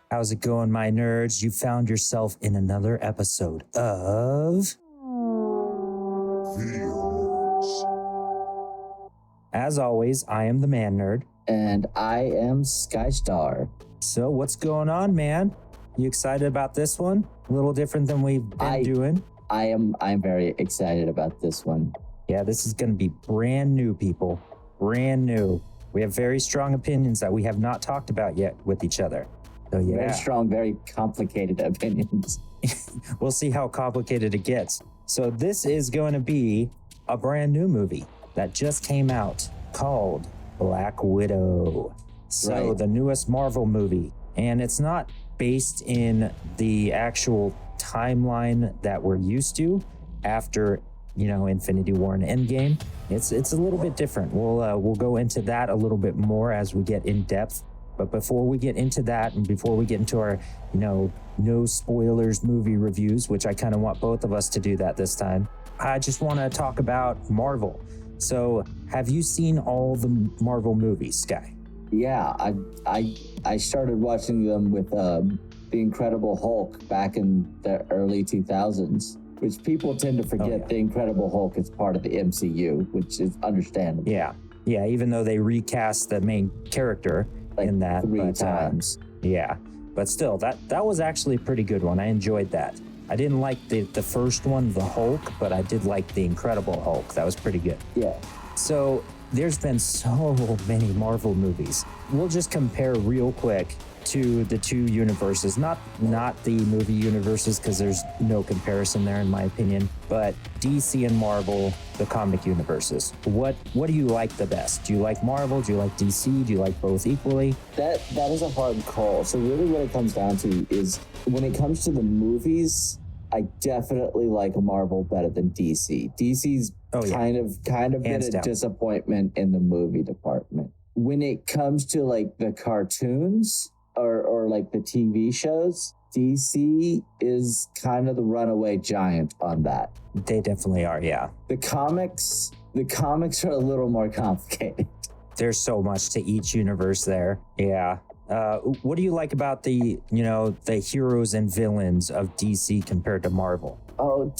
How's it going, my nerds? You found yourself in another episode of As always, I am the ManNerd. And I am Skystar. So what's going on, man? You excited about this one? A little different than we've been doing. I'm very excited about this one. Yeah, this is going to be brand new, people. Brand new. We have very strong opinions that we have not talked about yet with each other. So, yeah. Very strong, very complicated opinions. We'll see how complicated it gets. So this is going to be a brand new movie that just came out called Black Widow. So Right. The newest Marvel movie. And it's not based in the actual timeline that we're used to after, Infinity War and Endgame. It's a little bit different. We'll go into that a little bit more as we get in depth. But before we get into that and before we get into our, no spoilers movie reviews, which I kind of want both of us to do that this time, I just want to talk about Marvel. So have you seen all the Marvel movies, Sky? Yeah, I started watching them with the Incredible Hulk back in the early 2000s, which people tend to forget. Oh, yeah. The Incredible Hulk is part of the MCU, which is understandable. Yeah, even though they recast the main character in that three times. Yeah, but still, that was actually a pretty good one. I enjoyed that. I didn't like the first one, the Hulk, but I did like the Incredible Hulk. That was pretty good. Yeah. So there's been so many Marvel movies. We'll just compare real quick to the two universes, not the movie universes, because there's no comparison there in my opinion, but DC and Marvel, the comic universes. What do you like the best? Do you like Marvel? Do you like DC? Do you like both equally? That is a hard call. So really what it comes down to is when it comes to the movies, I definitely like Marvel better than DC. DC's kind of been Hands a down. disappointment in the movie department. When it comes to like the cartoons or like the TV shows, DC is kind of the runaway giant on that. They definitely are, yeah. The comics are a little more complicated. There's so much to each universe there. Yeah. What do you like about the heroes and villains of DC compared to Marvel? Oh,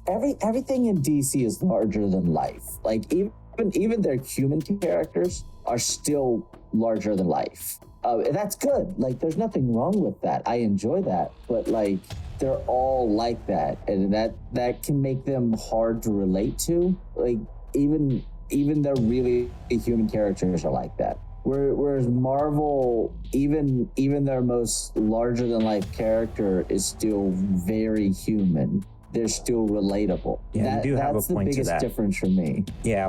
everything in DC is larger than life. Like even their human characters are still larger than life. And that's good. Like, there's nothing wrong with that. I enjoy that. But like, they're all like that, and that can make them hard to relate to. Like, even their really human characters are like that. Whereas Marvel, even their most larger than life character is still very human. They're still relatable. Yeah, you do have a point to that. That's the biggest difference for me. Yeah,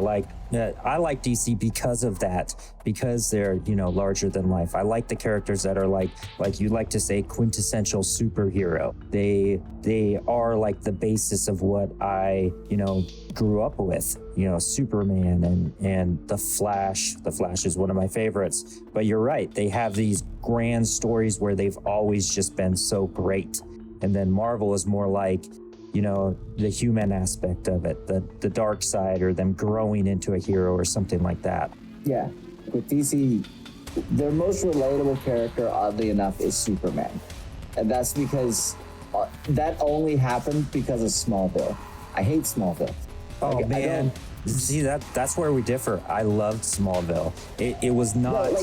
I like DC because of that, because they're, larger than life. I like the characters that are like you like to say, quintessential superhero. They are like the basis of what I, grew up with, Superman and the Flash. The Flash is one of my favorites. But you're right. They have these grand stories where they've always just been so great. And then Marvel is more like, the human aspect of it, the dark side, or them growing into a hero or something like that. Yeah. With DC, their most relatable character, oddly enough, is Superman. And that's because that only happened because of Smallville. I hate Smallville. Oh, man. See, that's where we differ. I loved Smallville. It was not,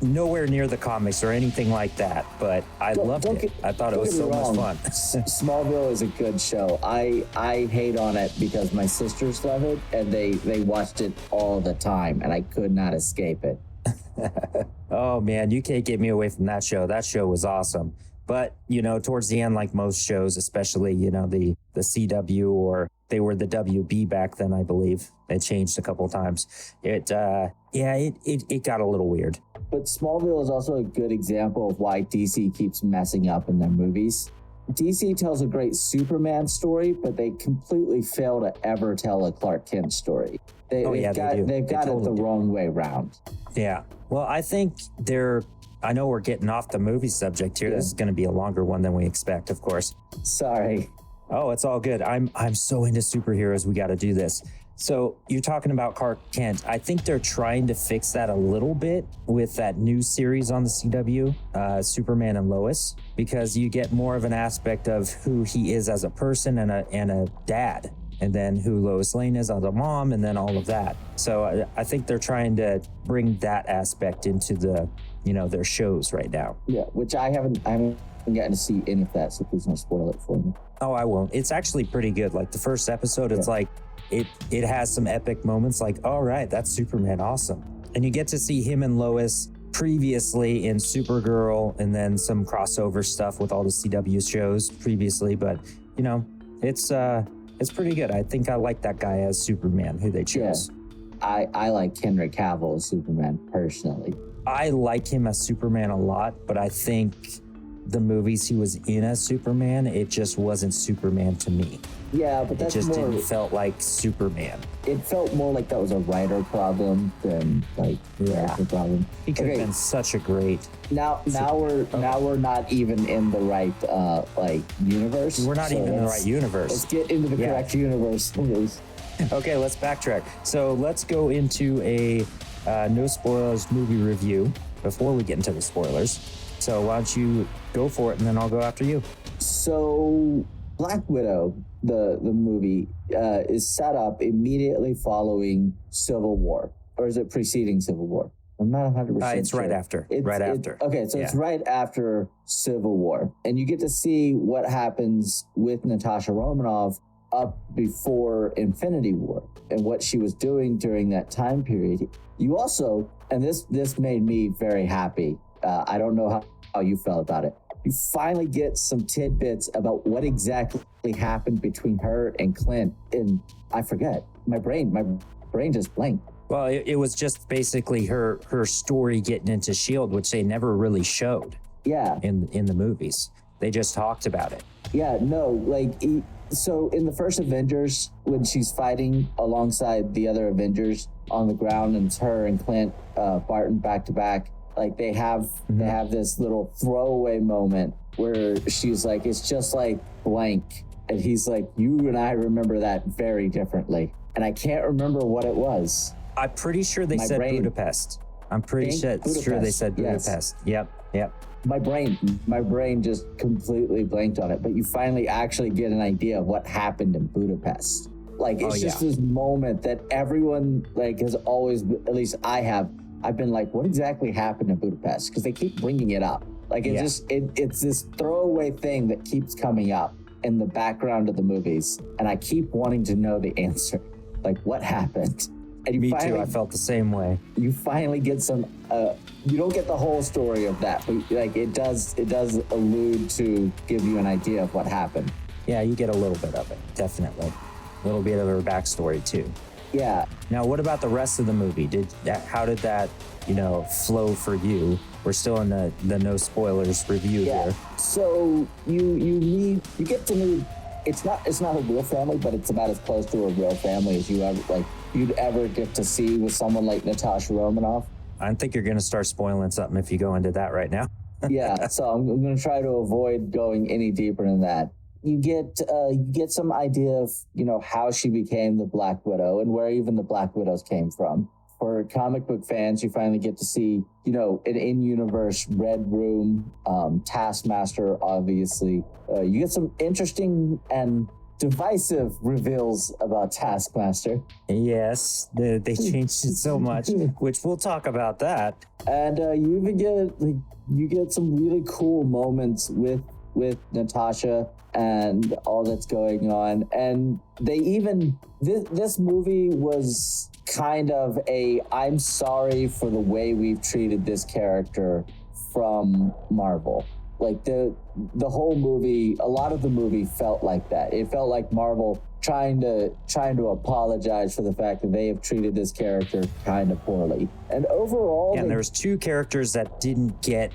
nowhere near the comics or anything like that, but I loved it. I thought it was so much fun. Smallville is a good show. I hate on it because my sisters love it and they watched it all the time and I could not escape it. Oh man, you can't get me away from that show. That show was awesome. But, you know, towards the end, like most shows, especially, you know, the CW, or they were the WB back then, I believe. They changed a couple of times. It got a little weird. But Smallville is also a good example of why DC keeps messing up in their movies. DC tells a great Superman story, but they completely fail to ever tell a Clark Kent story. They've got it the wrong way around. Yeah. Well, I think I know we're getting off the movie subject here. Yeah. This is going to be a longer one than we expect, of course. Sorry. Oh, it's all good. I'm so into superheroes. We got to do this. So you're talking about Clark Kent. I think they're trying to fix that a little bit with that new series on the CW, Superman and Lois, because you get more of an aspect of who he is as a person and a dad, and then who Lois Lane is as a mom, and then all of that. So I think they're trying to bring that aspect into their shows right now. Yeah, which I haven't gotten to see any of that, so please don't spoil it for me. Oh, I won't. It's actually pretty good. Like the first episode, it's like it has some epic moments. Like, all right, that's Superman, awesome. And you get to see him and Lois previously in Supergirl, and then some crossover stuff with all the CW shows previously. But you know, it's pretty good. I think I like that guy as Superman, who they chose. Yeah. I like Henry Cavill as Superman personally. I like him as Superman a lot, but I think the movies he was in as Superman, it just wasn't Superman to me. Yeah, but that's didn't felt like Superman. It felt more like that was a writer problem than like character problem. He could have been such a great. Now we're not even in the right universe. We're not even in the right universe. Let's get into the correct universe, please. Okay, let's backtrack. So let's go into a no spoilers movie review before we get into the spoilers. So why don't you go for it, and then I'll go after you. So Black Widow, the movie, is set up immediately following Civil War. Or is it preceding Civil War? I'm not 100% It's sure. right after. Okay, so it's right after Civil War. And you get to see what happens with Natasha Romanoff up before Infinity War and what she was doing during that time period. You also, and this made me very happy. I don't know how you felt about it. You finally get some tidbits about what exactly happened between her and Clint. And I forget. My brain just blanked. Well, it was just basically her story getting into S.H.I.E.L.D., which they never really showed. Yeah. In the movies. They just talked about it. Yeah, no, so in the first Avengers, when she's fighting alongside the other Avengers on the ground, and it's her and Clint Barton back to back, like they have this little throwaway moment where she's like, it's just like blank. And he's like, you and I remember that very differently. And I can't remember what it was. I'm pretty sure they said Budapest. I'm pretty sure they said Budapest. Yes. Yep. My brain just completely blanked on it, but you finally actually get an idea of what happened in Budapest. Like, it's just this moment that everyone has always, at least I've been like, what exactly happened in Budapest? Because they keep bringing it up. Like, it's this throwaway thing that keeps coming up in the background of the movies. And I keep wanting to know the answer. Like, what happened? And Me too. I felt the same way. You finally get some. You don't get the whole story of that, but it does allude to give you an idea of what happened. Yeah, you get a little bit of it, definitely. A little bit of her backstory too. Yeah. Now, what about the rest of the movie? How did that, flow for you? We're still in the no spoilers review here. So you get to meet. It's not a real family, but it's about as close to a real family as you'd ever get to see with someone like Natasha Romanoff. I think you're going to start spoiling something if you go into that right now. Yeah, so I'm going to try to avoid going any deeper than that. You get some idea of how she became the Black Widow and where even the Black Widows came from. For comic book fans, you finally get to see an in-universe Red Room, Taskmaster, obviously. You get some interesting and divisive reveals about Taskmaster. Yes, they changed it so much, which we'll talk about that. And you even get some really cool moments with Natasha and all that's going on. And they even this movie was kind of I'm sorry for the way we've treated this character from Marvel. Like the whole movie, a lot of the movie felt like that. It felt like Marvel trying to apologize for the fact that they have treated this character kind of poorly. And overall, and there's two characters that didn't get,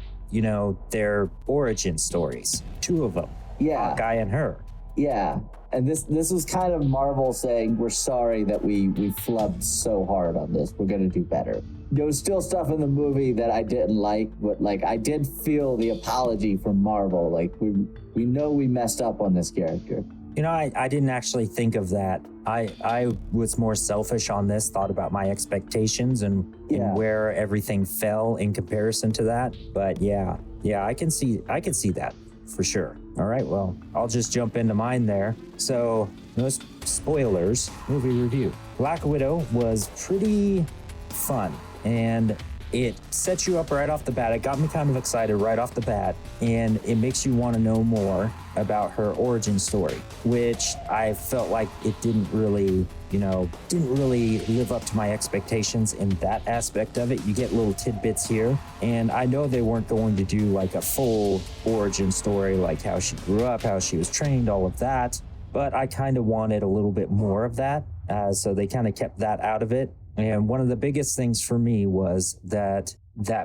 their origin stories. Two of them. Yeah. Guy and her. Yeah. And this was kind of Marvel saying, we're sorry that we flubbed so hard on this. We're going to do better. There was still stuff in the movie that I didn't like, but I did feel the apology from Marvel. Like we know we messed up on this character. I didn't actually think of that. I was more selfish on this, thought about my expectations and where everything fell in comparison to that. But yeah, I can see that for sure. All right, well, I'll just jump into mine there. So, no spoilers, movie review. Black Widow was pretty fun, and it sets you up right off the bat. It got me kind of excited right off the bat, and it makes you want to know more about her origin story, which I felt like it didn't really live up to my expectations in that aspect of it. You get little tidbits here, and I know they weren't going to do like a full origin story, like how she grew up, how she was trained, all of that, but I kind of wanted a little bit more of that, so they kind of kept that out of it. And one of the biggest things for me was that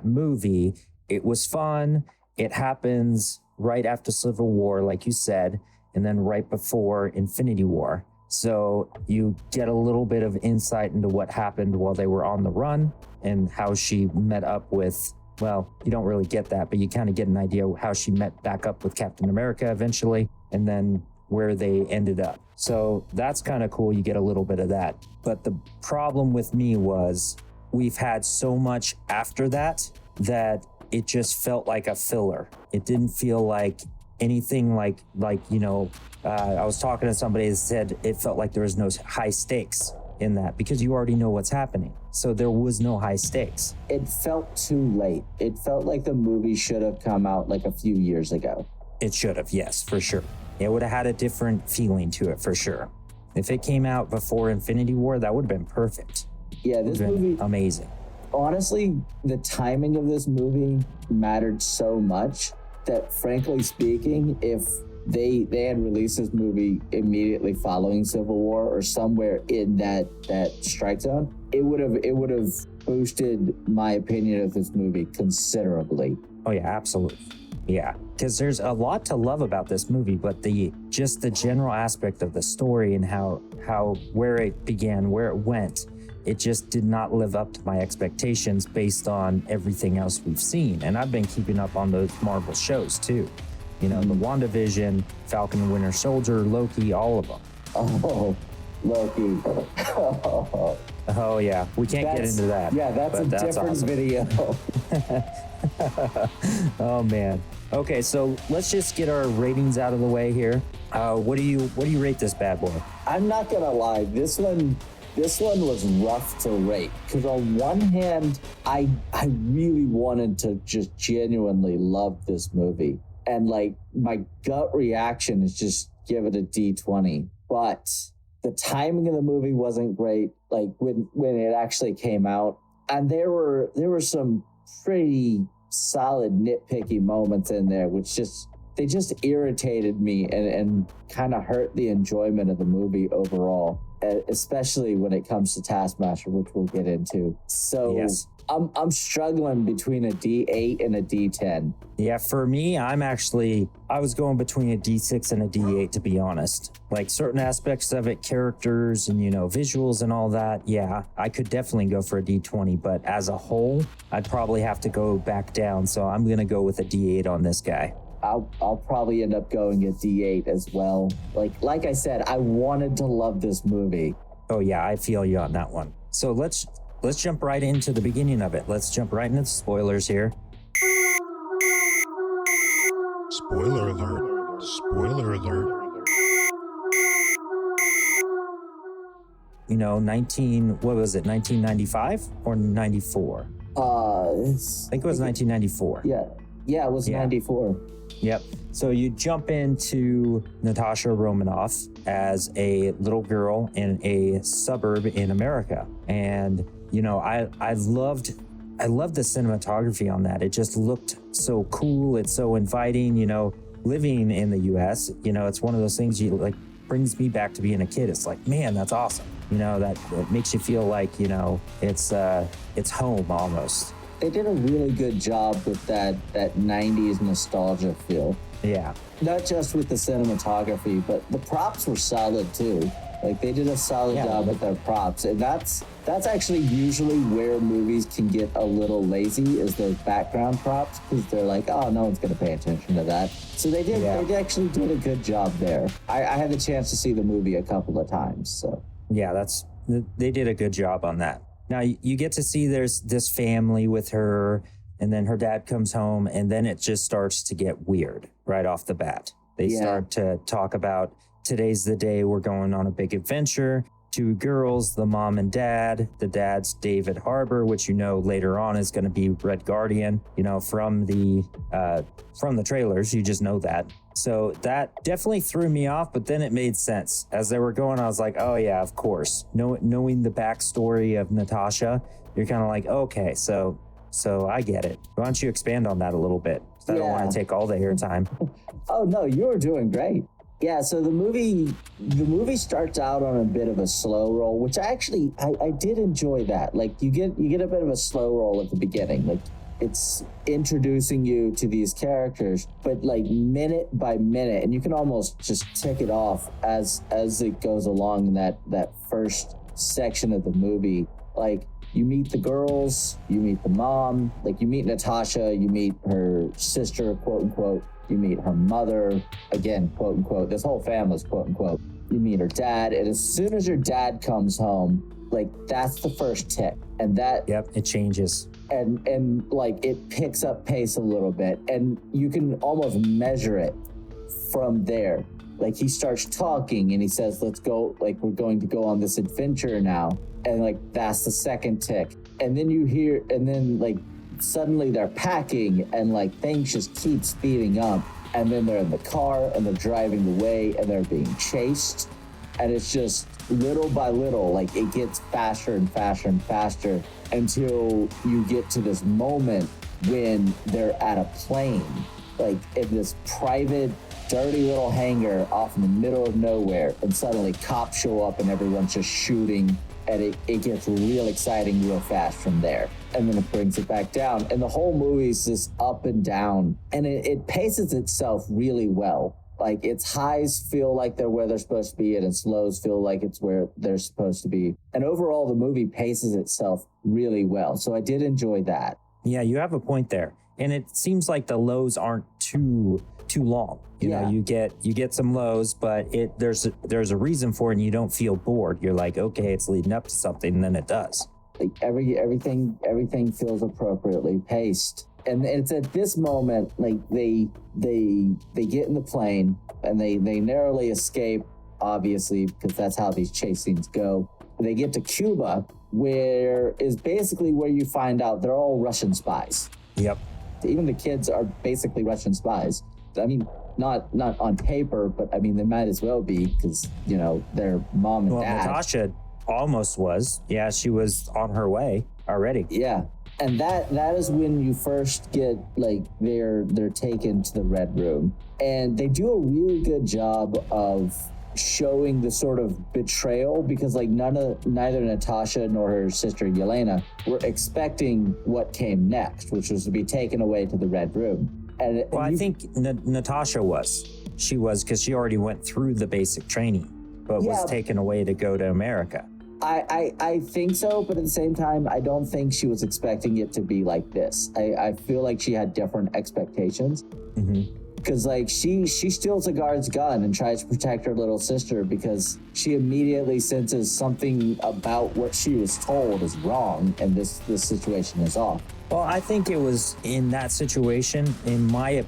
movie, it was fun. It happens right after Civil War, like you said, and then right before Infinity War. So you get a little bit of insight into what happened while they were on the run and how she met up with, well, you don't really get that, but you kind of get an idea how she met back up with Captain America eventually, and then where they ended up. So that's kind of cool. You get a little bit of that. But the problem with me was we've had so much after that it just felt like a filler. It didn't feel like anything I was talking to somebody that said it felt like there was no high stakes in that because you already know what's happening. So there was no high stakes. It felt too late. It felt like the movie should have come out like a few years ago. It should have, yes, for sure. It would have had a different feeling to it for sure. If it came out before Infinity War, that would have been perfect. Yeah, this movie, amazing. Honestly, the timing of this movie mattered so much that, frankly speaking, if they had released this movie immediately following Civil War or somewhere in that strike zone, it would have boosted my opinion of this movie considerably. Oh yeah, absolutely. Yeah, because there's a lot to love about this movie, but the general aspect of the story and how where it began, where it went, it just did not live up to my expectations based on everything else we've seen. And I've been keeping up on those Marvel shows too. The WandaVision, Falcon and Winter Soldier, Loki, all of them. Oh, Loki. Oh yeah, we can't get into that. Yeah, that's different awesome. Video. Oh man. Okay, so let's just get our ratings out of the way here. What do you rate this bad boy? I'm not gonna lie, this one was rough to rate because on one hand, I really wanted to just genuinely love this movie, and like my gut reaction is just give it a D20. But the timing of the movie wasn't great. Like when it actually came out, and there were some pretty solid nitpicky moments in there, which they just irritated me and kind of hurt the enjoyment of the movie overall, especially when it comes to Taskmaster, which we'll get into. So yes. I'm struggling between a D8 and a D10. Yeah, for me, I was going between a D6 and a D8, to be honest. Like certain aspects of it, characters and, visuals and all that, yeah, I could definitely go for a D20, but as a whole, I'd probably have to go back down. So I'm going to go with a D8 on this guy. I'll probably end up going a D8 as well. Like I said, I wanted to love this movie. Oh yeah, I feel you on that one. So let's jump right into the beginning of it. Let's jump right into the spoilers here. Spoiler alert. Spoiler alert. what was it, 1995 or 94? I think it was 1994. Yeah, it was 94. Yep. So you jump into Natasha Romanoff as a little girl in a suburb in America. And, I loved the cinematography on that. It just looked so cool. It's so inviting, living in the US, it's one of those things brings me back to being a kid. It's like, man, that's awesome. That makes you feel like, it's home almost. They did a really good job with that 90s nostalgia feel. Yeah. Not just with the cinematography, but the props were solid too. Like they did a solid job with their props. And that's actually usually where movies can get a little lazy, is those background props, because they're like, oh, no one's going to pay attention to that. So they actually did a good job there. I had the chance to see the movie a couple of times. So yeah, they did a good job on that. Now you get to see there's this family with her, and then her dad comes home, and then it just starts to get weird right off the bat. They start to talk about, today's the day we're going on a big adventure. 2 girls, the mom and dad. The dad's David Harbour, which later on is going to be Red Guardian. From the trailers, you just know that. So that definitely threw me off, but then it made sense. As they were going, I was like, oh yeah, of course. Knowing the backstory of Natasha, you're kind of like, okay, so I get it. Why don't you expand on that a little bit? I don't want to take all the airtime. Oh no, you were doing great. Yeah, so the movie starts out on a bit of a slow roll, which I did enjoy that. Like you get a bit of a slow roll at the beginning. Like it's introducing you to these characters, but like minute by minute, and you can almost just tick it off as it goes along in that first section of the movie. Like you meet the girls, you meet the mom, like you meet Natasha, you meet her sister, quote unquote. You meet her mother, again, quote unquote. This whole family's quote unquote. You meet her dad, and as soon as your dad comes home, like that's the first tick, and that it changes, and like it picks up pace a little bit, and you can almost measure it from there. Like he starts talking, and he says, "Let's go." Like we're going to go on this adventure now, and like that's the second tick, and then you hear, and then like. Suddenly they're packing, and like things just keep speeding up, and then they're in the car and they're driving away and they're being chased, and it's just little by little, like it gets faster and faster and faster until you get to this moment when they're at a plane, like in this private dirty little hangar off in the middle of nowhere, and suddenly cops show up and everyone's just shooting, and it gets real exciting real fast from there. And then it brings it back down. And the whole movie's just up and down. And it paces itself really well. Like its highs feel like they're where they're supposed to be, and its lows feel like it's where they're supposed to be. And overall, the movie paces itself really well. So I did enjoy that. Yeah, you have a point there. And it seems like the lows aren't too long. You know, you get some lows, but there's a reason for it, and you don't feel bored. You're like, okay, it's leading up to something, and then it does. Like everything feels appropriately paced, and it's at this moment like they get in the plane, and they narrowly escape, obviously, because that's how these chase scenes go. They get to Cuba, where is basically where you find out they're all Russian spies. Yep. Even the kids are basically Russian spies. I mean, not on paper, but I mean they might as well be, because their mom and dad. Natasha almost was. Yeah, she was on her way already. Yeah. And that is when you first get, like, they're taken to the Red Room. And they do a really good job of showing the sort of betrayal, because like neither Natasha nor her sister Yelena were expecting what came next, which was to be taken away to the Red Room. I think Natasha was. She was, because she already went through the basic training, but was taken away to go to America. I think so, but at the same time, I don't think she was expecting it to be like this. I feel like she had different expectations. Because like she steals a guard's gun and tries to protect her little sister, because she immediately senses something about what she was told is wrong, and this situation is off. Well, I think it was in that situation, in my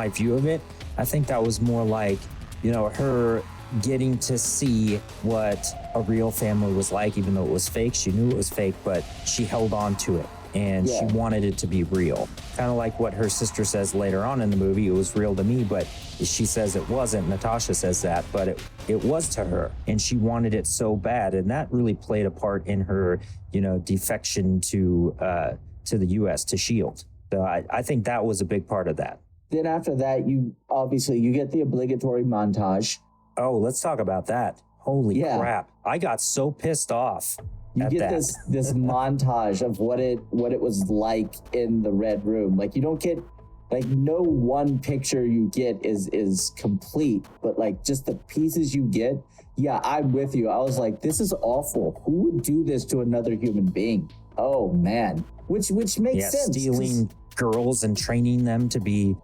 view of it, I think that was more like, her getting to see what a real family was like, even though it was fake. She knew it was fake, but she held on to it and she wanted it to be real. Kind of like what her sister says later on in the movie, it was real to me, but she says it wasn't. Natasha says that, but it was to her, and she wanted it so bad. And that really played a part in her, defection to the US, to SHIELD. So I think that was a big part of that. Then after that, you get the obligatory montage. Oh, let's talk about that. Holy crap. I got so pissed off. You get this montage of what it was like in the Red Room. Like, you don't get, like, no one picture you get is complete, but like just the pieces you get. Yeah, I'm with you. I was like, this is awful. Who would do this to another human being? Oh man. Which makes sense. Stealing girls and training them to be,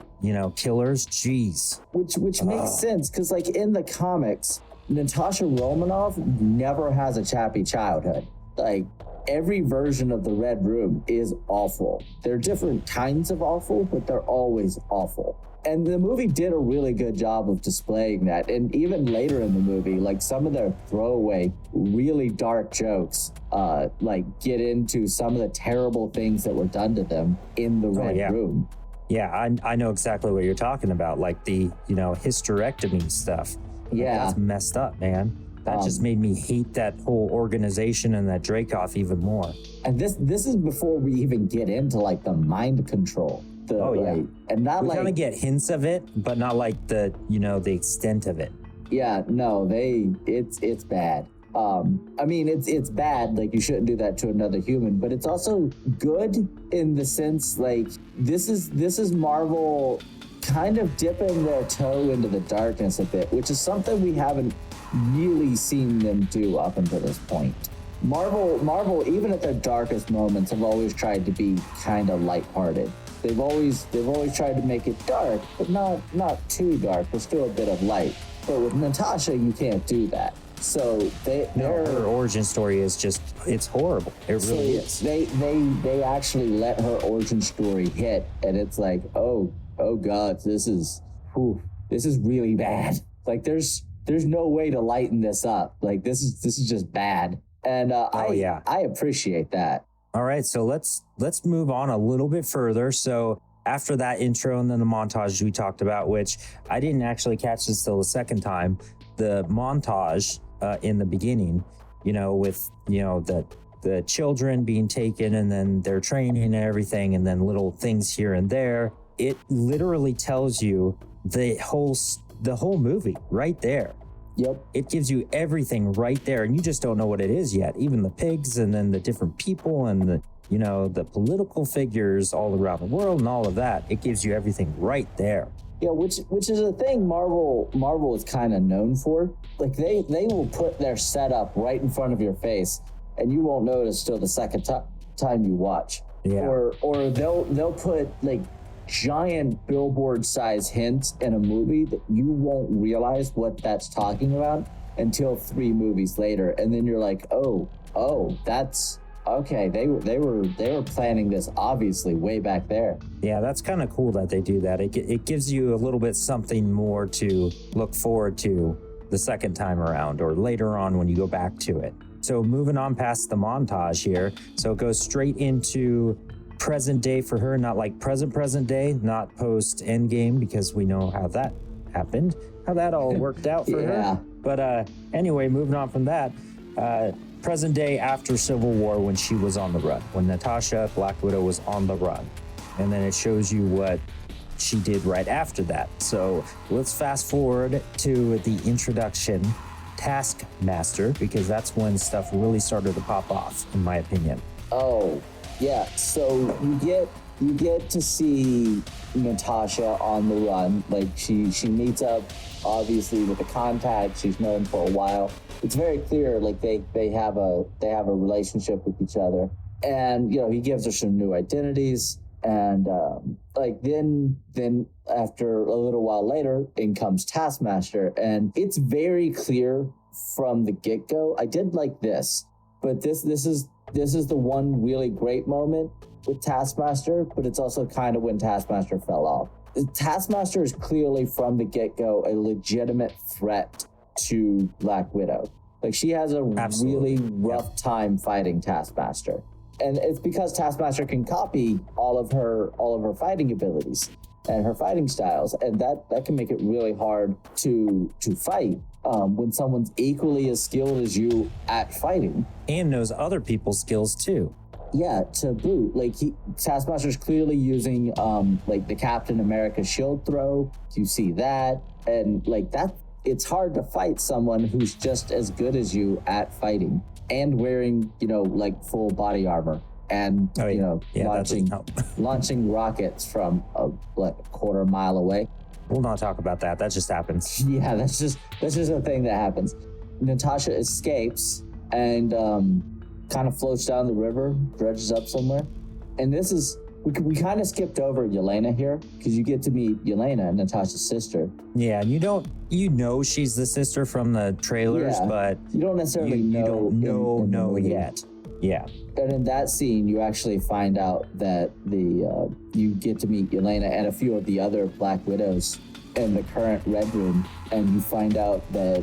killers. Jeez. Which makes sense, because like in the comics, Natasha Romanoff never has a happy childhood. Like, every version of the Red Room is awful. They're different kinds of awful, but they're always awful. And the movie did a really good job of displaying that. And even later in the movie, like, some of their throwaway, really dark jokes, get into some of the terrible things that were done to them in the Red Room. Yeah, I know exactly what you're talking about. Like the, hysterectomy stuff. Yeah. That's messed up, man. That just made me hate that whole organization and that Dreykov even more. And this is before we even get into like the mind control. And not we like, kind of get hints of it, but not like the the extent of it. Yeah, no, it's bad. I mean, it's bad. Like, you shouldn't do that to another human, but it's also good in the sense, like, this is Marvel kind of dipping their toe into the darkness a bit, which is something we haven't really seen them do up until this point. Marvel, even at their darkest moments, have always tried to be kind of lighthearted. They've always tried to make it dark, but not too dark. There's still a bit of light. But with Natasha, you can't do that. So her origin story is just, it's horrible. It really is. They actually let her origin story hit, and it's like, oh God, this is really bad. Like, there's no way to lighten this up. Like, this is just bad. And I appreciate that. All right, so let's move on a little bit further. So after that intro and then the montage we talked about, which I didn't actually catch this till the second time, the montage in the beginning, with the children being taken and then their training and everything, and then little things here and there. It literally tells you the whole movie right there. Yep. It gives you everything right there, and you just don't know what it is yet. Even the pigs, and then the different people, and the political figures all around the world, and all of that. It gives you everything right there. Yeah, which is a thing Marvel is kind of known for. Like, they will put their setup right in front of your face, and you won't notice till the second time you watch. Yeah. Or they'll put like giant billboard size hints in a movie that you won't realize what that's talking about until 3 movies later, and then you're like, oh, that's okay. They were planning this obviously way back there. Yeah, that's kind of cool that they do that. It gives you a little bit something more to look forward to the second time around, or later on when you go back to it. So moving on past the montage here, so it goes straight into present day for her, not like present day, not post Endgame, because we know how that happened, how that all worked out for her. But anyway, moving on from that, present day after Civil War, when she was on the run, when Natasha, Black Widow, was on the run. And then it shows you what she did right after that. So let's fast forward to the introduction, Taskmaster, because that's when stuff really started to pop off, in my opinion. Oh, yeah, so you get to see Natasha on the run. Like, she meets up obviously with the contact she's known for a while. It's very clear, like, they have a relationship with each other, and he gives her some new identities, and then after a little while later, in comes Taskmaster, and it's very clear from the get-go. I did like this, but this is the one really great moment with Taskmaster, but it's also kind of when Taskmaster fell off. Taskmaster is clearly from the get-go a legitimate threat to Black Widow. Like, she has a Absolutely. really rough time fighting Taskmaster. And it's because Taskmaster can copy all of her fighting abilities and her fighting styles, and that can make it really hard to fight when someone's equally as skilled as you at fighting. And knows other people's skills too. Yeah, to boot. Like, Taskmaster's clearly using like the Captain America shield throw. You see that, and like that, it's hard to fight someone who's just as good as you at fighting and wearing, like full body armor and launching rockets from a quarter mile away. We'll not talk about that. That just happens. Yeah, that's just a thing that happens. Natasha escapes and kind of floats down the river, dredges up somewhere. And this is, we kind of skipped over Yelena here because you get to meet Yelena, Natasha's sister. Yeah, and you know she's the sister from the trailers, but you don't necessarily you don't know yet. Yeah. And in that scene, you actually find out that you get to meet Yelena and a few of the other Black Widows in the current Red Room, and you find out that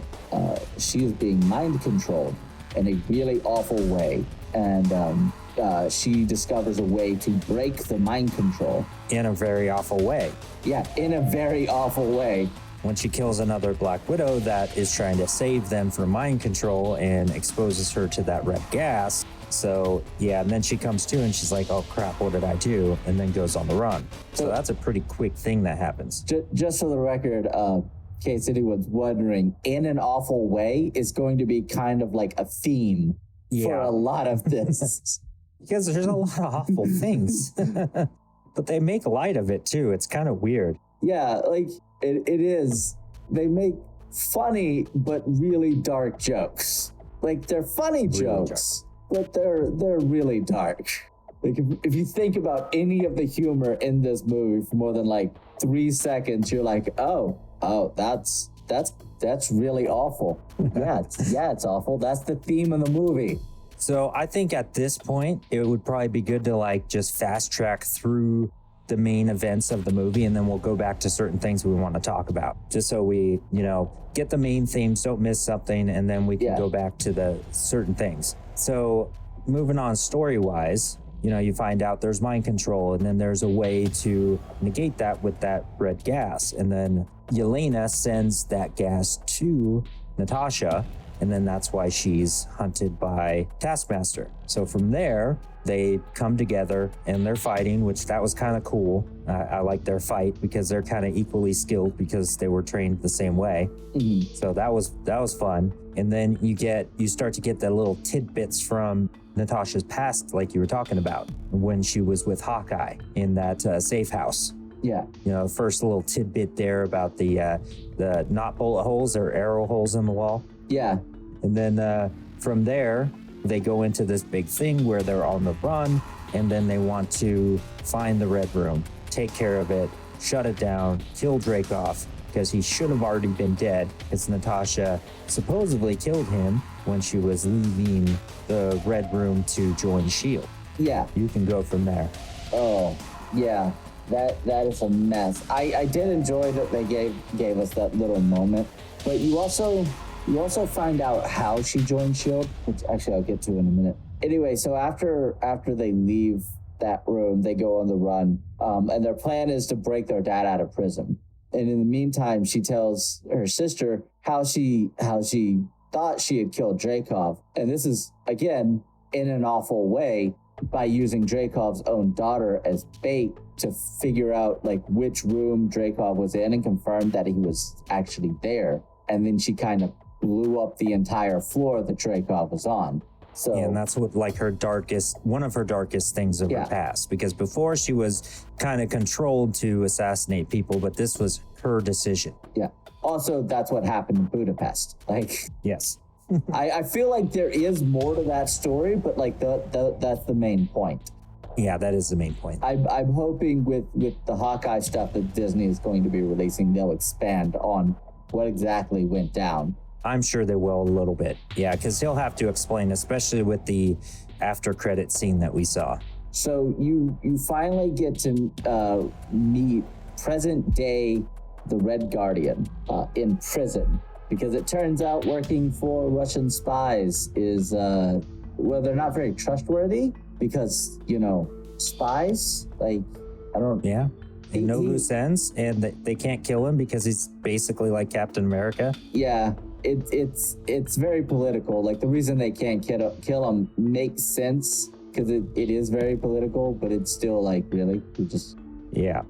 she is being mind controlled in a really awful way, and she discovers a way to break the mind control. In a very awful way. Yeah, in a very awful way. When she kills another Black Widow that is trying to save them from mind control and exposes her to that red gas. So, yeah, and then she comes to and she's like, oh crap, what did I do? And then goes on the run. So that's a pretty quick thing that happens. Just for the record, in case anyone's wondering, in an awful way is going to be kind of like a theme for a lot of this. Because there's a lot of awful things. But they make light of it too. It's kind of weird. Yeah, like it is. They make funny but really dark jokes. Like, they're funny jokes, but they're really dark. Like, if you think about any of the humor in this movie for more than like 3 seconds, you're like, oh, that's really awful. Yeah, it's awful. That's the theme of the movie. So I think at this point, it would probably be good to like just fast track through the main events of the movie, and then we'll go back to certain things we want to talk about, just so we, get the main themes, don't miss something, and then we can go back to the certain things. So moving on story-wise, you find out there's mind control, and then there's a way to negate that with that red gas. And then Yelena sends that gas to Natasha, and then that's why she's hunted by Taskmaster. So from there, they come together and they're fighting, which that was kind of cool. I like their fight because they're kind of equally skilled because they were trained the same way. Mm-hmm. So that was fun. And then you start to get the little tidbits from Natasha's past, like you were talking about, when she was with Hawkeye in that safe house. Yeah. First little tidbit there about the not bullet holes or arrow holes in the wall. Yeah. And then from there, they go into this big thing where they're on the run, and then they want to find the Red Room, take care of it, shut it down, kill Dreykov, because he should have already been dead, because Natasha supposedly killed him when she was leaving the Red Room to join S.H.I.E.L.D. Yeah. You can go from there. Oh, yeah. That is a mess. I did enjoy that they gave us that little moment, but you also find out how she joined S.H.I.E.L.D., which actually I'll get to in a minute. Anyway, so after they leave that room, they go on the run, and their plan is to break their dad out of prison. And in the meantime, she tells her sister how she thought she had killed Dreykov. And this is, again, in an awful way, by using Dreykov's own daughter as bait to figure out like which room Dreykov was in and confirm that he was actually there. And then she kind of blew up the entire floor that Dreykov was on. So, and that's what one of her darkest things of her past, because before she was kind of controlled to assassinate people, but this was her decision. Yeah. Also, that's what happened in Budapest. Like, yes. I feel like there is more to that story, but like that's the main point. Yeah, that is the main point. I'm hoping with the Hawkeye stuff that Disney is going to be releasing, they'll expand on what exactly went down. I'm sure they will a little bit. Yeah, because he'll have to explain, especially with the after credit scene that we saw. So you finally get to meet present day the Red Guardian in prison. because it turns out working for Russian spies is, well, they're not very trustworthy because, you know, spies, like, I don't... Yeah. And no loose ends, and they can't kill him because he's basically like Captain America. Yeah, it's very political. Like, the reason they can't kill him makes sense because it is very political, but it's still like, really? You just... Yeah.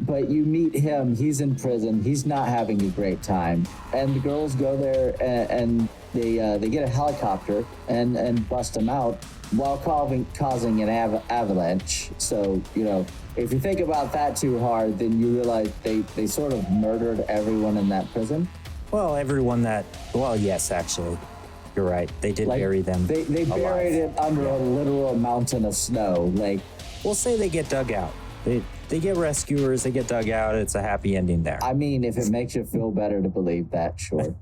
But you meet him, he's in prison, he's not having a great time. And the girls go there and they get a helicopter and bust him out while causing an avalanche. So, you know, if you think about that too hard, then you realize they sort of murdered everyone in that prison. Well, yes, actually. You're right. They did bury them. They buried it under a literal mountain of snow. Like, we'll say they get dug out. They get rescuers, they get dug out. It's a happy ending there. I mean, if it makes you feel better to believe that, sure.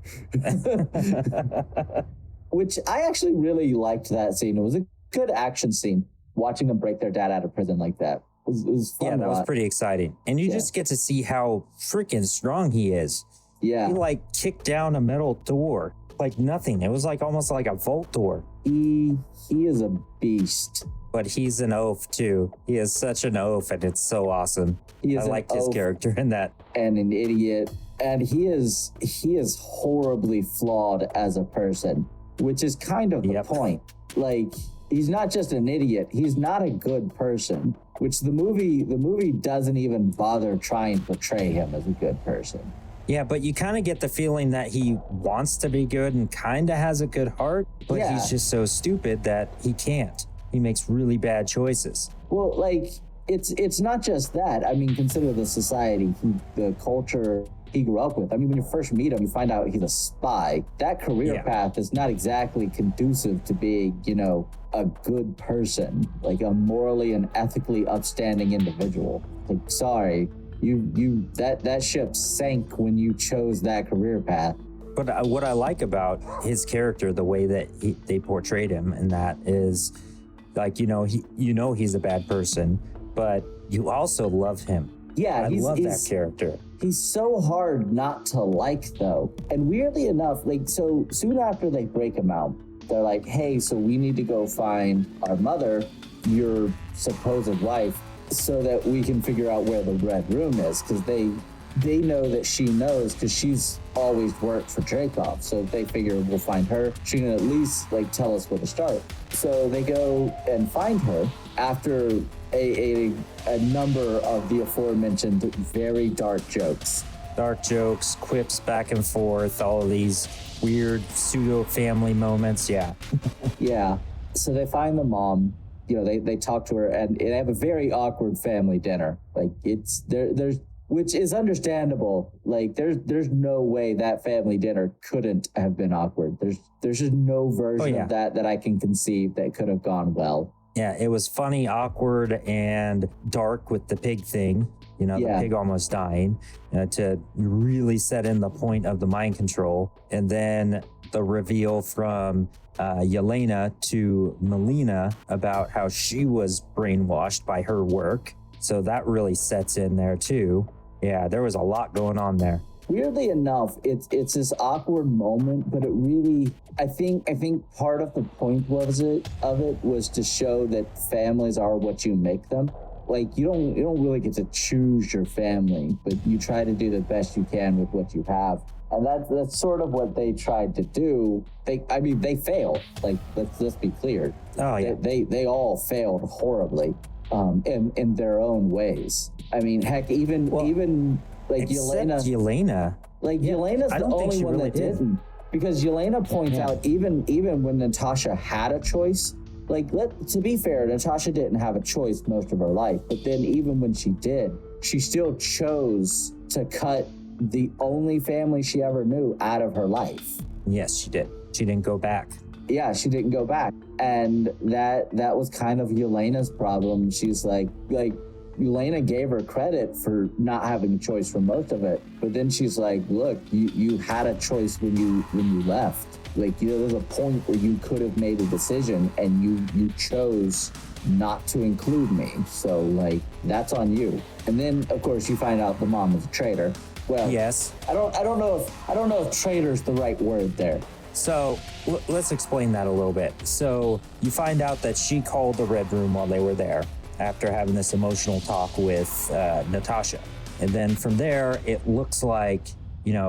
Which I actually really liked that scene. It was a good action scene, watching them break their dad out of prison like that. It was fun. Yeah, that was pretty exciting. And you just get to see how freaking strong he is. Yeah. He like kicked down a metal door like nothing. It was like almost like a vault door. He is a beast. But he's an oaf too. He is such an oaf, and it's so awesome. I liked his character in that. And an idiot. And he is horribly flawed as a person, which is kind of the point. Like, he's not just an idiot, he's not a good person, which the movie doesn't even bother trying to portray him as a good person. Yeah, but you kind of get the feeling that he wants to be good and kind of has a good heart, but he's just so stupid that he can't. He makes really bad choices. Well, like, it's not just that. I mean, consider the society, the culture he grew up with. I mean, when you first meet him, you find out he's a spy. That career path is not exactly conducive to being, you know, a good person, like a morally and ethically upstanding individual. Like, sorry, that ship sank when you chose that career path. But what I like about his character, the way that they portrayed him, and that is, like, he's a bad person, but you also love him. Yeah, I love that character. He's so hard not to like, though. And weirdly enough, like, so soon after they break him out, they're like, hey, so we need to go find our mother, your supposed wife, so that we can figure out where the Red Room is, because they know that she knows, because she's always worked for Dreykov. So they figure we'll find her. She can at least, like, tell us where to start. So they go and find her after a number of the aforementioned very dark jokes. Dark jokes, quips back and forth, all of these weird pseudo-family moments, yeah. Yeah. So they find the mom. You know, they talk to her, and they have a very awkward family dinner. Like, there's which is understandable. Like, there's no way that family dinner couldn't have been awkward. There's just no version of that I can conceive that could have gone well. Yeah, it was funny, awkward, and dark with the pig thing. You know, the pig almost dying, to really set in the point of the mind control. And then the reveal from Yelena to Melina about how she was brainwashed by her work. So that really sets in there too. Yeah, there was a lot going on there. Weirdly enough, it's this awkward moment, but it really, I think part of the point of it was to show that families are what you make them. Like, you don't really get to choose your family, but you try to do the best you can with what you have. And that's sort of what they tried to do. They failed. Like, let's be clear. Oh yeah. They all failed horribly, in their own ways. I mean, heck, even like Yelena. Like, Yelena's the only one that didn't. Because Yelena points out, even when Natasha had a choice, like, to be fair, Natasha didn't have a choice most of her life. But then even when she did, she still chose to cut the only family she ever knew out of her life. Yes, she did. She didn't go back. Yeah, she didn't go back. And that was kind of Yelena's problem. She's like Yelena gave her credit for not having a choice for most of it. But then she's like, look, you had a choice when you left. Like, there was a point where you could have made a decision and you chose not to include me. So, like, that's on you. And then, of course, you find out the mom is a traitor. Well, Yes. I don't know if traitor's the right word there. So let's explain that a little bit. So you find out that she called the Red Room while they were there after having this emotional talk with Natasha. And then from there, it looks like,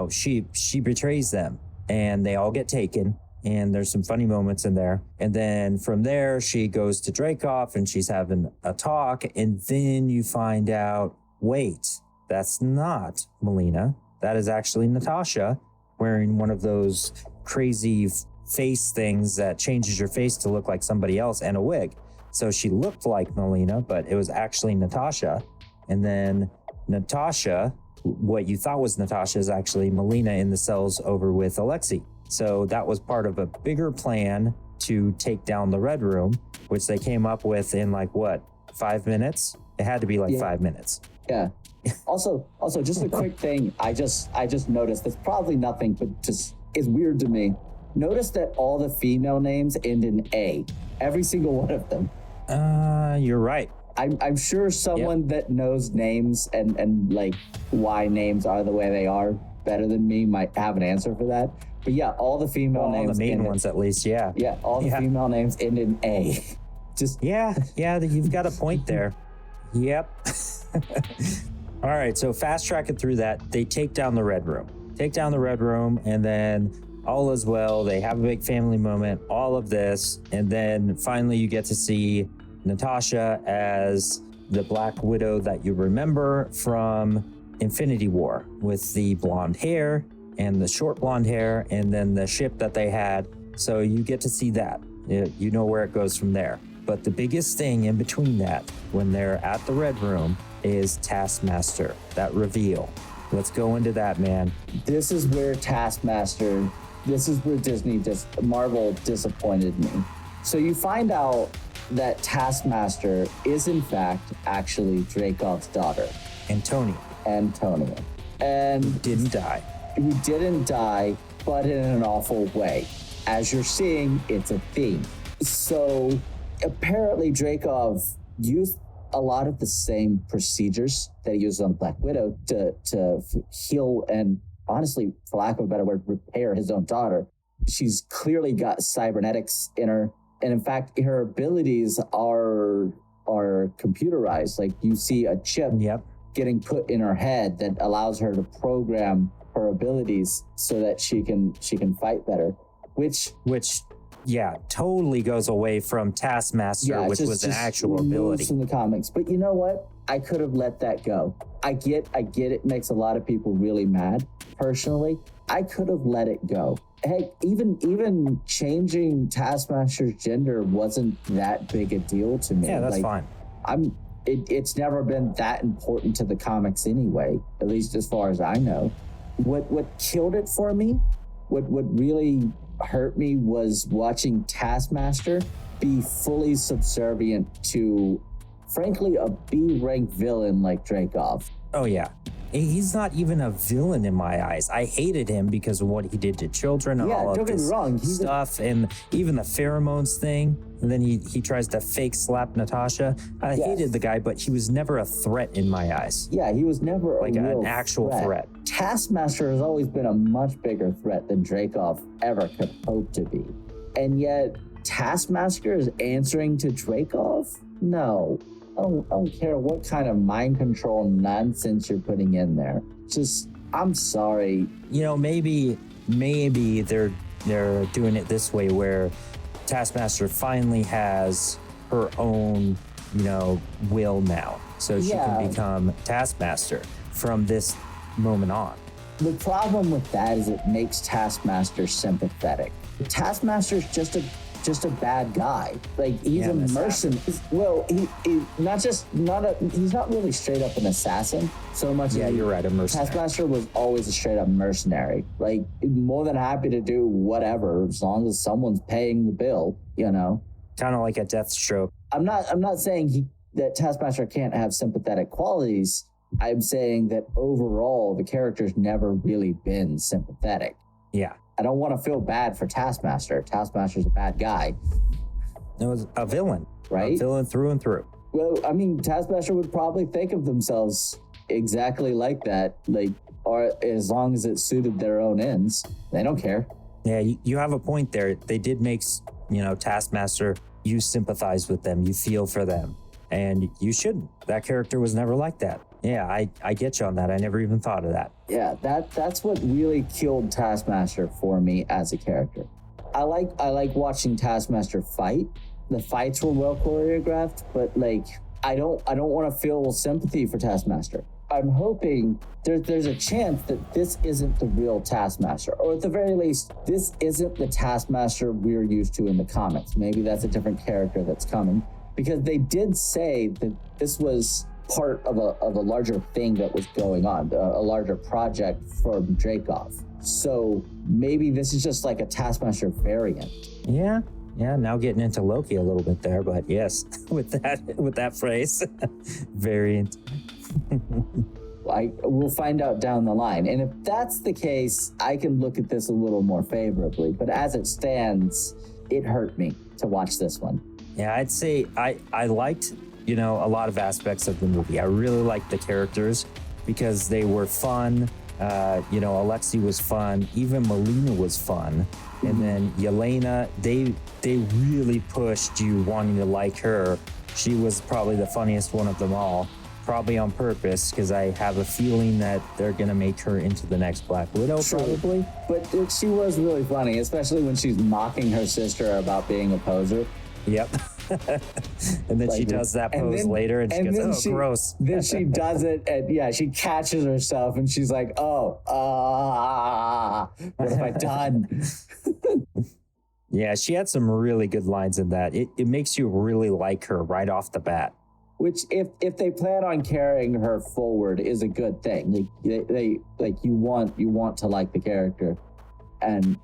she betrays them and they all get taken. And there's some funny moments in there. And then from there, she goes to Dreykov and she's having a talk. And then you find out, wait, that's not Melina. That is actually Natasha wearing one of those crazy face things that changes your face to look like somebody else and a wig. So she looked like Melina, but it was actually Natasha. And then Natasha, what you thought was Natasha, is actually Melina in the cells over with Alexei. So that was part of a bigger plan to take down the Red Room, which they came up with in 5 minutes? It had to be 5 minutes. Yeah. Also, just a quick thing. I just noticed. It's probably nothing, but just is weird to me. Notice that all the female names end in A. Every single one of them. You're right. I'm sure someone that knows names and why names are the way they are better than me might have an answer for that. But yeah, all the female names. All the main ones, at least. Yeah. Yeah, all the female names end in A. Just yeah. You've got a point there. Yep. All right, so fast tracking through that, they take down the Red Room. And then all is well. They have a big family moment, all of this. And then finally you get to see Natasha as the Black Widow that you remember from Infinity War, with the blonde hair and the short blonde hair, and then the ship that they had. So you get to see that. You know where it goes from there. But the biggest thing in between that, when they're at the Red Room, is Taskmaster, that reveal. Let's go into that, man. This is where Marvel disappointed me. So you find out that Taskmaster is in fact actually Dreykov's daughter. Antonia. And he didn't die. He didn't die, but in an awful way. As you're seeing, it's a theme. So apparently Dreykov used a lot of the same procedures that he used on Black Widow to heal and, honestly, for lack of a better word, repair his own daughter. She's clearly got cybernetics in her. And in fact, her abilities are computerized. Like, you see a chip getting put in her head that allows her to program her abilities so that she can fight better. Which totally goes away from Taskmaster, which was an actual ability from the comics. But you know what? I could have let that go. I get it makes a lot of people really mad. Personally, I could have let it go. Heck, even changing Taskmaster's gender wasn't that big a deal to me. Yeah, that's fine. It's never been that important to the comics anyway, at least as far as I know. What killed it for me, what really hurt me, was watching Taskmaster be fully subservient to, frankly, a B-rank villain like Dreykov. Oh, yeah. He's not even a villain in my eyes. I hated him because of what he did to children and all of this stuff, and even the pheromones thing. And then he tries to fake slap Natasha. I hated the guy, but he was never a threat in my eyes. Yeah, he was never an actual threat. Taskmaster has always been a much bigger threat than Dreykov ever could hope to be. And yet, Taskmaster is answering to Dreykov? No. I don't care what kind of mind control nonsense you're putting in there. Just, I'm sorry. Maybe they're doing it this way, where Taskmaster finally has her own, will now. So she can become Taskmaster from this moment on. The problem with that is it makes Taskmaster sympathetic. Taskmaster's just a bad guy. Like, he's a mercenary. Well, he's not really straight up an assassin so much. Yeah, you're right, a mercenary. Taskmaster was always a straight up mercenary. Like, more than happy to do whatever as long as someone's paying the bill, Kind of like a Deathstroke. I'm not saying that Taskmaster can't have sympathetic qualities. I'm saying that overall the character's never really been sympathetic. Yeah. I don't want to feel bad for Taskmaster. Taskmaster's a bad guy. It was a villain. Right? A villain through and through. Well, I mean, Taskmaster would probably think of themselves exactly like that. Like, or as long as it suited their own ends, they don't care. Yeah, you have a point there. They did make, Taskmaster, you sympathize with them, you feel for them, and you shouldn't. That character was never like that. Yeah, I get you on that. I never even thought of that. Yeah, that's what really killed Taskmaster for me as a character. I like watching Taskmaster fight. The fights were well choreographed, but like I don't want to feel sympathy for Taskmaster. I'm hoping there's a chance that this isn't the real Taskmaster, or at the very least, this isn't the Taskmaster we're used to in the comics. Maybe that's a different character that's coming, because they did say that this was part of a larger thing that was going on, a larger project for Dreykov. So maybe this is just like a Taskmaster variant. Yeah, now getting into Loki a little bit there, but yes, with that phrase, variant. We'll find out down the line. And if that's the case, I can look at this a little more favorably. But as it stands, it hurt me to watch this one. Yeah, I'd say I liked, a lot of aspects of the movie. I really liked the characters because they were fun. Alexei was fun. Even Melina was fun. And then Yelena, they really pushed you wanting to like her. She was probably the funniest one of them all, probably on purpose, because I have a feeling that they're going to make her into the next Black Widow, probably. But she was really funny, especially when she's mocking her sister about being a poser. Yep. And then she does that pose later, and she goes, gross. Then she does it, and she catches herself, and she's like, what have I done? Yeah, she had some really good lines in that. It makes you really like her right off the bat. Which, if they plan on carrying her forward, is a good thing. Like you want to like the character, and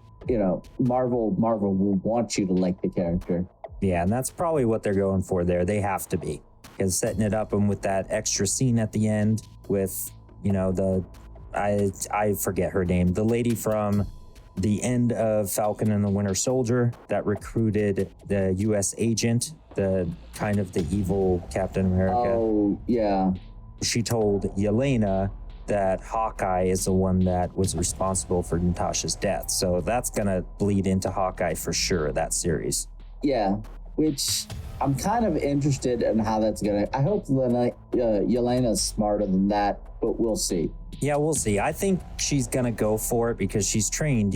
Marvel will want you to like the character. Yeah, and that's probably what they're going for there. They have to be, because setting it up and with that extra scene at the end with I forget her name, the lady from the end of Falcon and the Winter Soldier that recruited the U.S. agent, the kind of the evil Captain America. Oh, yeah. She told Yelena that Hawkeye is the one that was responsible for Natasha's death. So that's going to bleed into Hawkeye for sure, that series. Yeah, which I'm kind of interested in how that's going to... I hope Yelena's smarter than that, but we'll see. Yeah, we'll see. I think she's going to go for it because she's trained,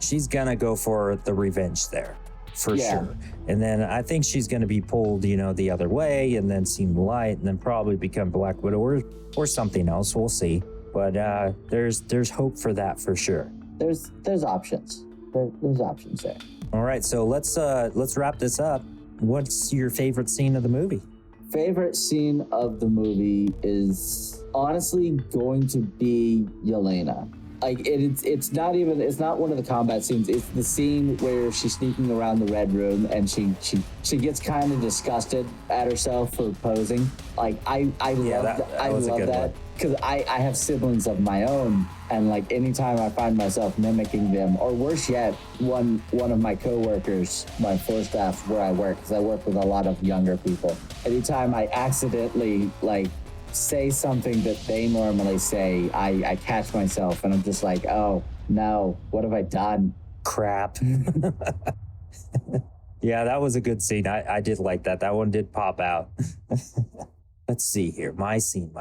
she's going to go for the revenge there. For sure. And then I think she's going to be pulled, the other way and then seen the light and then probably become Black Widow or something else. We'll see. But there's hope for that for sure. There's options. There's options there. All right, so let's wrap this up. What's your favorite scene of the movie? Favorite scene of the movie is honestly going to be Yelena. Like it's not one of the combat scenes. It's the scene where she's sneaking around the Red Room and she gets kind of disgusted at herself for posing. Like I love that because I have siblings of my own, and like anytime I find myself mimicking them, or worse yet, one of my coworkers, my floor staff where I work, because I work with a lot of younger people. Anytime I accidentally say something that they normally say, I catch myself and I'm just like, oh no, what have I done? Crap. Yeah, that was a good scene. I did like that. That one did pop out. Let's see here. My scene.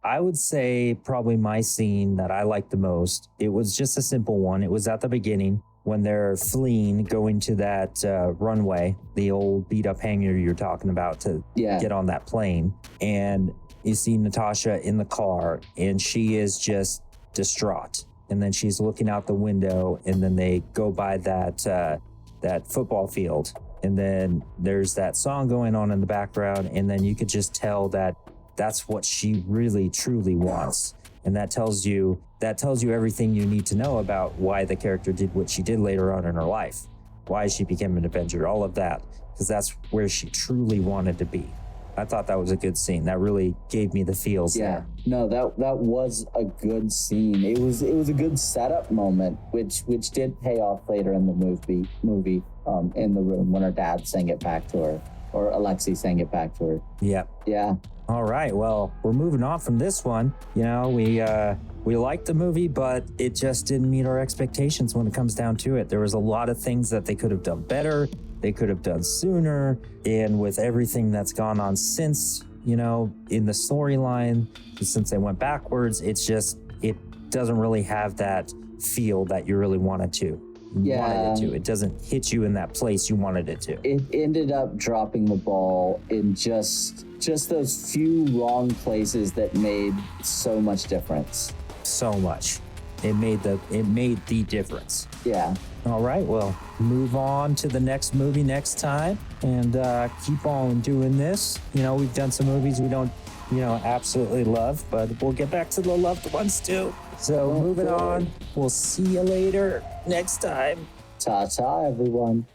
I would say probably my scene that I liked the most. It was just a simple one. It was at the beginning when they're fleeing, going to that runway, the old beat up hangar you're talking about to get on that plane. And you see Natasha in the car and she is just distraught. And then she's looking out the window and then they go by that football field. And then there's that song going on in the background. And then you could just tell that that's what she really, truly wants. And that tells you everything you need to know about why the character did what she did later on in her life, why she became an Avenger, all of that, because that's where she truly wanted to be. I thought that was a good scene. That really gave me the feels. Yeah, no, that was a good scene. It was a good setup moment, which did pay off later in the movie in the room when her dad sang it back to her, or Alexei sang it back to her. Yep. Yeah. All right. Well, we're moving on from this one. We we liked the movie, but it just didn't meet our expectations when it comes down to it. There was a lot of things that they could have done better, they could have done sooner, and with everything that's gone on since, you know, in the storyline, since they went backwards, it doesn't really have that feel that you really wanted to. Wanted it to. It doesn't hit you in that place you wanted it to. It ended up dropping the ball in just those few wrong places that made so much difference. So much. It made the difference. Yeah. All right, well, move on to the next movie next time and keep on doing this. You know, we've done some movies we don't, you know, absolutely love, but we'll get back to the loved ones too. So moving on, we'll see you later next time. Ta-ta, everyone.